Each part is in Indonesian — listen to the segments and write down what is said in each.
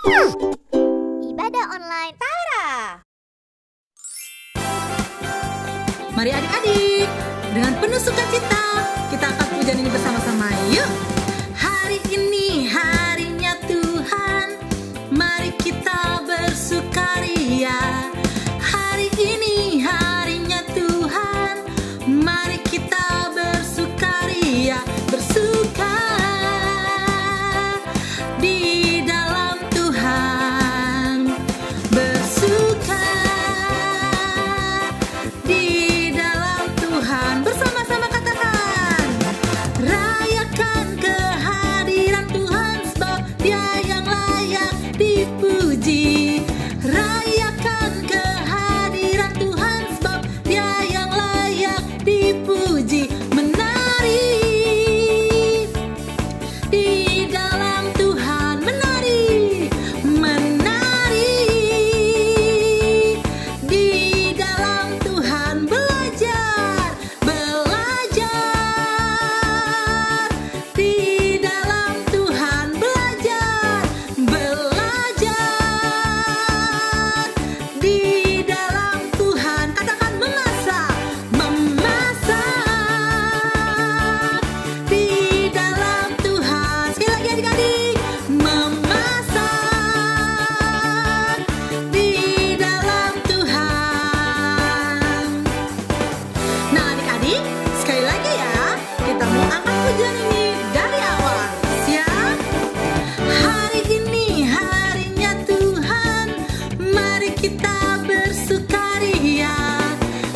Ibadah online Tara. Mari adik-adik, dengan penuh sukacita kita akan puja nyanyi bersama-sama. Yuk! Hari ini harinya Tuhan, mari kita bersukaria. Hari ini harinya Tuhan, mari kita bersukaria. Bersuka di dalam Tuhan, bersuka di dalam Tuhan. Bersama-sama katakan, rayakan kehadiran Tuhan, sebab Dia yang layak dipuji. Rayakan kehadiran Tuhan, sebab Dia yang layak dipuji. Menari di dalam Tuhan, menari, menari di dalam Tuhan. Belajar, belajar di dalam Tuhan. Belajar, belajar di dalam Tuhan. Katakan memasak, memasak di dalam Tuhan. Sekali lagi adik-adik, memasak di dalam Tuhan. Nah adik-adik, sekali lagi ya, kita mau angkat pujian ini dari awal. Siap? Hari ini harinya Tuhan, mari kita bersukaria.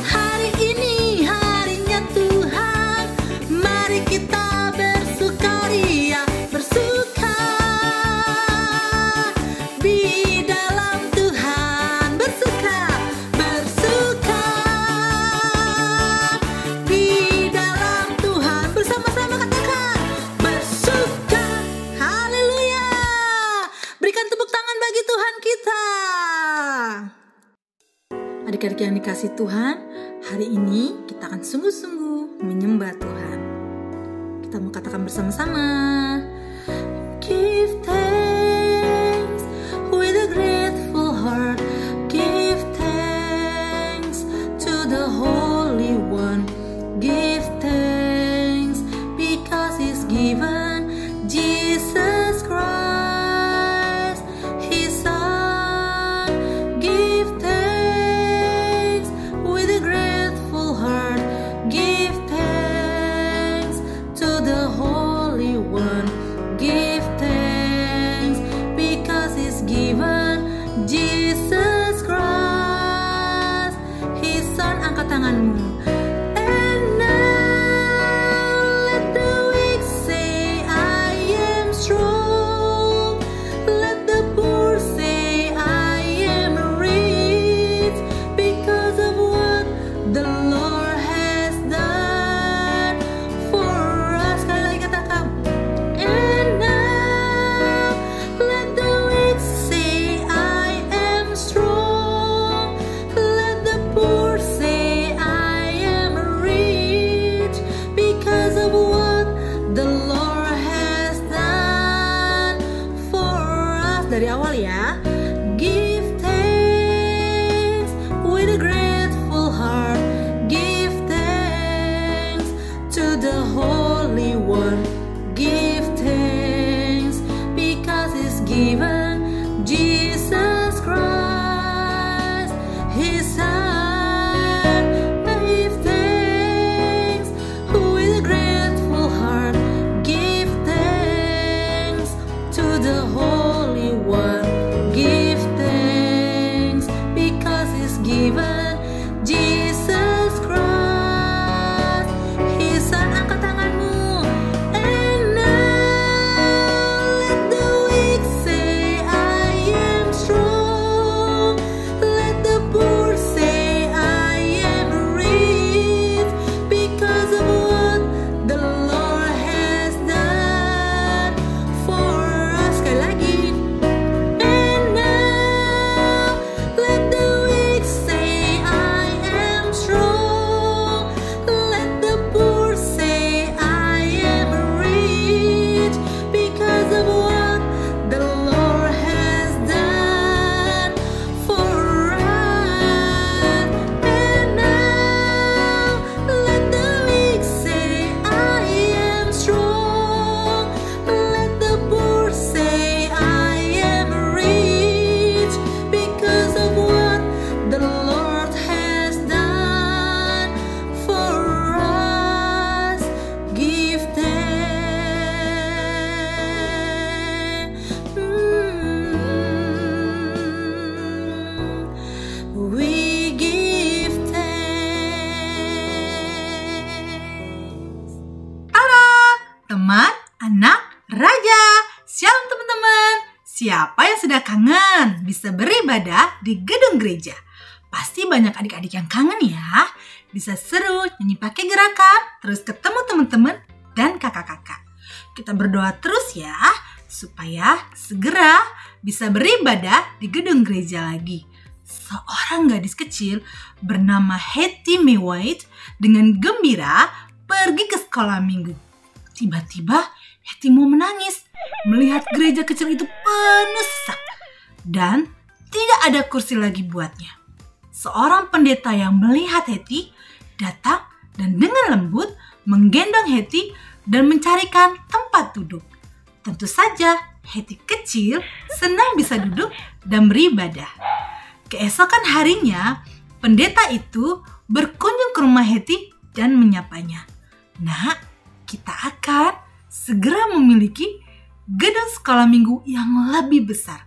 Hari ini harinya Tuhan, mari kita bersukaria. Bersuka di dalam Tuhan, bersuka, bersuka di dalam Tuhan. Bersama-sama katakan, bersuka. Haleluya. Berikan tepuk tangan bagi Tuhan kita. Adik-adik yang dikasih Tuhan, hari ini kita akan sungguh-sungguh menyembah Tuhan. Kita mau katakan bersama-sama, give thanks with a grateful heart. Give thanks to the Holy One. Give thanks because He's given Jesus Christ, His Son. Give thanks with a grateful heart. Give thanks to the Holy One. Give thanks because He's given Jesus Christ, His Son. Angkat tanganmu. And now let the weak say I am strong. Let the poor say I am rich because of what the Lord has done for us. Sekali lagi katakan. And now let the weak say I am strong. Let the poor say I am rich because of what the Lord has done for us. Dari awal ya. Give thanks with a grateful heart. Give thanks to the Holy One. Give thanks because He's given Jesus Christ, His Son. Give thanks with a grateful heart. Give thanks to the Holy One. Give thanks because He's given Jesus Christ, His Son. Angkat tanganmu. And now let the weak say I am strong. Let the poor say I am rich because of what the Lord has done for us. Sekali lagi. Siapa yang sudah kangen bisa beribadah di gedung gereja? Pasti banyak adik-adik yang kangen ya. Bisa seru, nyanyi pakai gerakan, terus ketemu teman-teman dan kakak-kakak. Kita berdoa terus ya, supaya segera bisa beribadah di gedung gereja lagi. Seorang gadis kecil bernama Hetty May White dengan gembira pergi ke sekolah minggu. Tiba-tiba Hetty mau menangis melihat gereja kecil itu penuh sesak dan tidak ada kursi lagi buatnya. Seorang pendeta yang melihat Hetty datang dan dengan lembut menggendong Hetty dan mencarikan tempat duduk. Tentu saja Hetty kecil senang bisa duduk dan beribadah. Keesokan harinya, pendeta itu berkunjung ke rumah Hetty dan menyapanya. "Nak, kita akan segera memiliki gedung sekolah minggu yang lebih besar."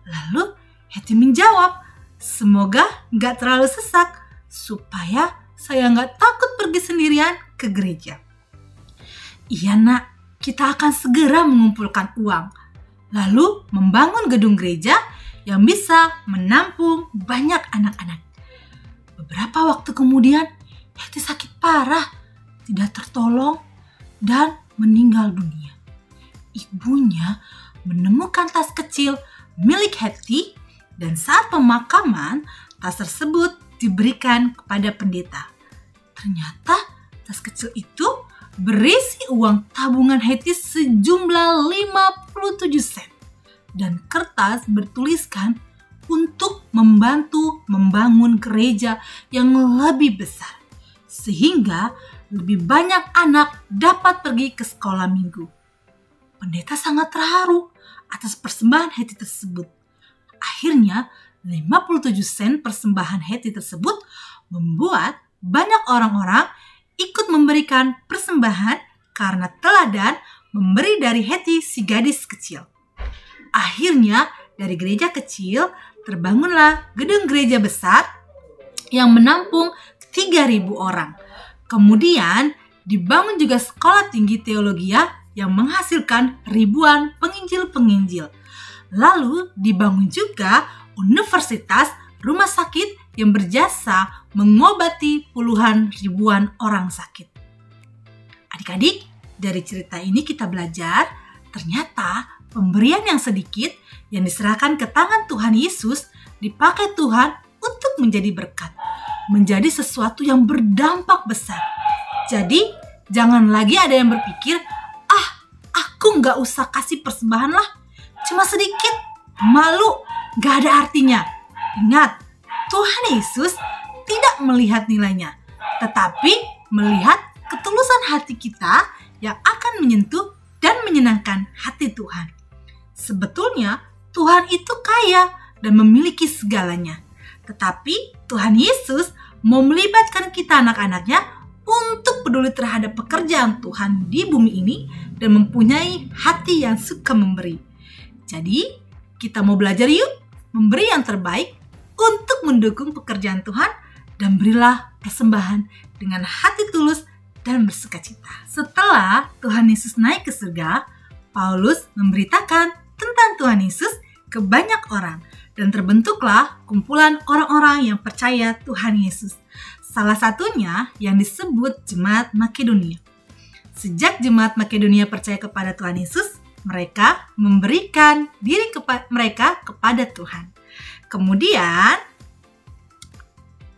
Lalu Hetty menjawab, "Semoga gak terlalu sesak, supaya saya gak takut pergi sendirian ke gereja." "Iya nak, kita akan segera mengumpulkan uang, lalu membangun gedung gereja yang bisa menampung banyak anak-anak." Beberapa waktu kemudian, Hetty sakit parah, tidak tertolong, dan meninggal dunia. Ibunya menemukan tas kecil milik Hetty dan saat pemakaman, tas tersebut diberikan kepada pendeta. Ternyata tas kecil itu berisi uang tabungan Hetty sejumlah 57 sen dan kertas bertuliskan untuk membantu membangun gereja yang lebih besar sehingga lebih banyak anak dapat pergi ke sekolah minggu. Pendeta sangat terharu atas persembahan Hetty tersebut. Akhirnya 57 sen persembahan Hetty tersebut membuat banyak orang-orang ikut memberikan persembahan karena teladan memberi dari Hetty si gadis kecil. Akhirnya dari gereja kecil terbangunlah gedung gereja besar yang menampung 3.000 orang. Kemudian dibangun juga sekolah tinggi teologia yang menghasilkan ribuan penginjil-penginjil. Lalu dibangun juga universitas, rumah sakit yang berjasa mengobati puluhan ribuan orang sakit. Adik-adik, dari cerita ini kita belajar ternyata pemberian yang sedikit yang diserahkan ke tangan Tuhan Yesus dipakai Tuhan untuk menjadi berkat, menjadi sesuatu yang berdampak besar. Jadi jangan lagi ada yang berpikir, aku gak usah kasih persembahan lah, cuma sedikit, malu, gak ada artinya. Ingat, Tuhan Yesus tidak melihat nilainya, tetapi melihat ketulusan hati kita yang akan menyentuh dan menyenangkan hati Tuhan. Sebetulnya Tuhan itu kaya dan memiliki segalanya, tetapi Tuhan Yesus mau melibatkan kita anak-anaknya untuk peduli terhadap pekerjaan Tuhan di bumi ini dan mempunyai hati yang suka memberi. Jadi kita mau belajar yuk memberi yang terbaik untuk mendukung pekerjaan Tuhan dan berilah persembahan dengan hati tulus dan bersukacita. Setelah Tuhan Yesus naik ke surga, Paulus memberitakan tentang Tuhan Yesus ke banyak orang dan terbentuklah kumpulan orang-orang yang percaya Tuhan Yesus. Salah satunya yang disebut Jemaat Makedonia. Sejak Jemaat Makedonia percaya kepada Tuhan Yesus, mereka memberikan diri mereka kepada Tuhan. Kemudian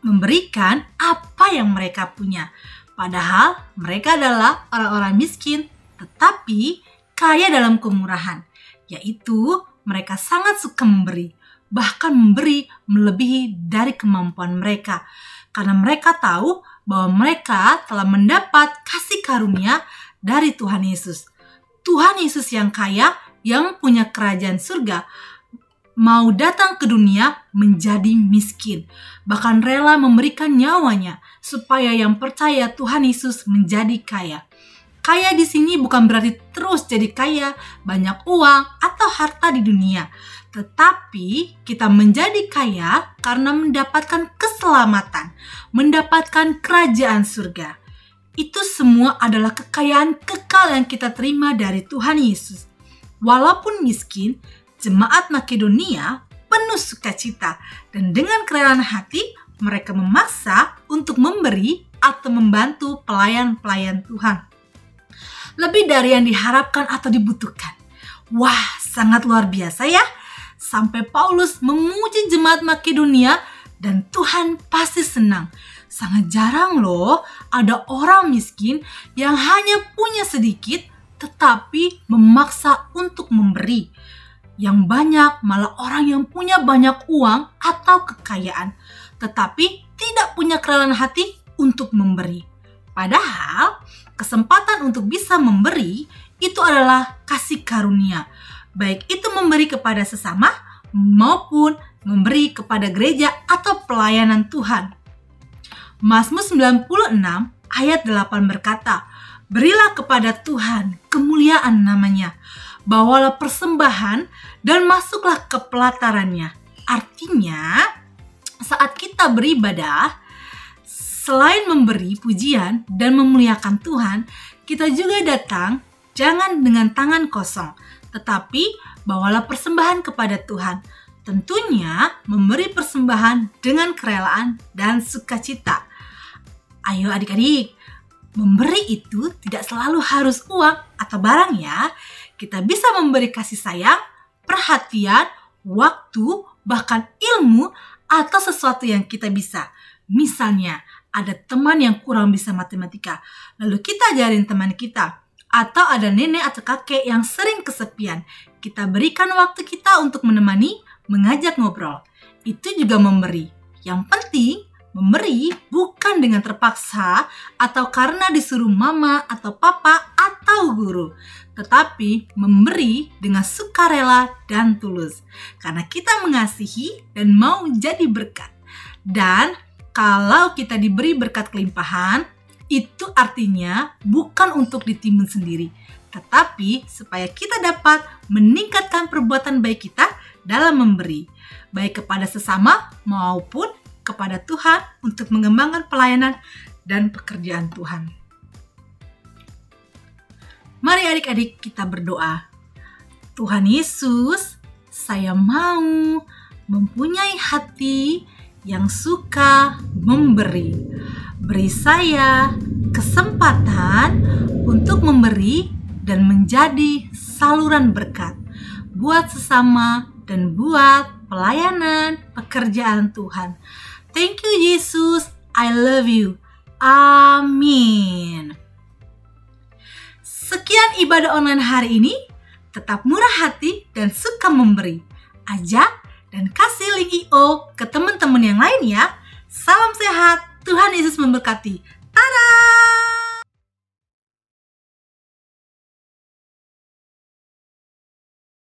memberikan apa yang mereka punya. Padahal mereka adalah orang-orang miskin tetapi kaya dalam kemurahan. Yaitu mereka sangat suka memberi. Bahkan memberi melebihi dari kemampuan mereka. Karena mereka tahu bahwa mereka telah mendapat kasih karunia dari Tuhan Yesus. Tuhan Yesus yang kaya, yang punya kerajaan surga, mau datang ke dunia menjadi miskin. Bahkan rela memberikan nyawanya supaya yang percaya Tuhan Yesus menjadi kaya. Kaya di sini bukan berarti terus jadi kaya, banyak uang atau harta di dunia. Tetapi kita menjadi kaya karena mendapatkan keselamatan, mendapatkan kerajaan surga. Itu semua adalah kekayaan kekal yang kita terima dari Tuhan Yesus. Walaupun miskin, jemaat Makedonia penuh sukacita dan dengan kerelaan hati mereka memaksa untuk memberi atau membantu pelayan-pelayan Tuhan. Lebih dari yang diharapkan atau dibutuhkan. Wah, sangat luar biasa ya. Sampai Paulus memuji jemaat Makedonia dan Tuhan pasti senang. Sangat jarang loh ada orang miskin yang hanya punya sedikit tetapi memaksa untuk memberi. Yang banyak malah orang yang punya banyak uang atau kekayaan tetapi tidak punya kerelaan hati untuk memberi. Padahal kesempatan untuk bisa memberi itu adalah kasih karunia. Baik itu memberi kepada sesama maupun memberi kepada gereja atau pelayanan Tuhan. Mazmur 96 ayat 8 berkata, "Berilah kepada Tuhan kemuliaan namanya, bawalah persembahan dan masuklah ke pelatarannya." Artinya, saat kita beribadah, selain memberi pujian dan memuliakan Tuhan, kita juga datang jangan dengan tangan kosong, tetapi bawalah persembahan kepada Tuhan. Tentunya memberi persembahan dengan kerelaan dan sukacita. Ayo adik-adik, memberi itu tidak selalu harus uang atau barang ya. Kita bisa memberi kasih sayang, perhatian, waktu, bahkan ilmu atau sesuatu yang kita bisa. Misalnya, ada teman yang kurang bisa matematika, lalu kita ajarin teman kita. Atau ada nenek atau kakek yang sering kesepian, kita berikan waktu kita untuk menemani, mengajak ngobrol. Itu juga memberi. Yang penting, memberi bukan dengan terpaksa atau karena disuruh mama atau papa atau guru. Tetapi memberi dengan sukarela dan tulus. Karena kita mengasihi dan mau jadi berkat. Dan kalau kita diberi berkat kelimpahan, itu artinya bukan untuk ditimbun sendiri, tetapi supaya kita dapat meningkatkan perbuatan baik kita dalam memberi, baik kepada sesama maupun kepada Tuhan untuk mengembangkan pelayanan dan pekerjaan Tuhan. Mari adik-adik kita berdoa. Tuhan Yesus, saya mau mempunyai hati yang suka memberi. Beri saya kesempatan untuk memberi dan menjadi saluran berkat buat sesama dan buat pelayanan pekerjaan Tuhan. Thank you Yesus, I love you. Amin. Sekian ibadah online hari ini. Tetap murah hati dan suka memberi. Ajak dan kasih link IO ke teman-teman yang lain ya. Salam sehat, Tuhan Yesus memberkati. Tada!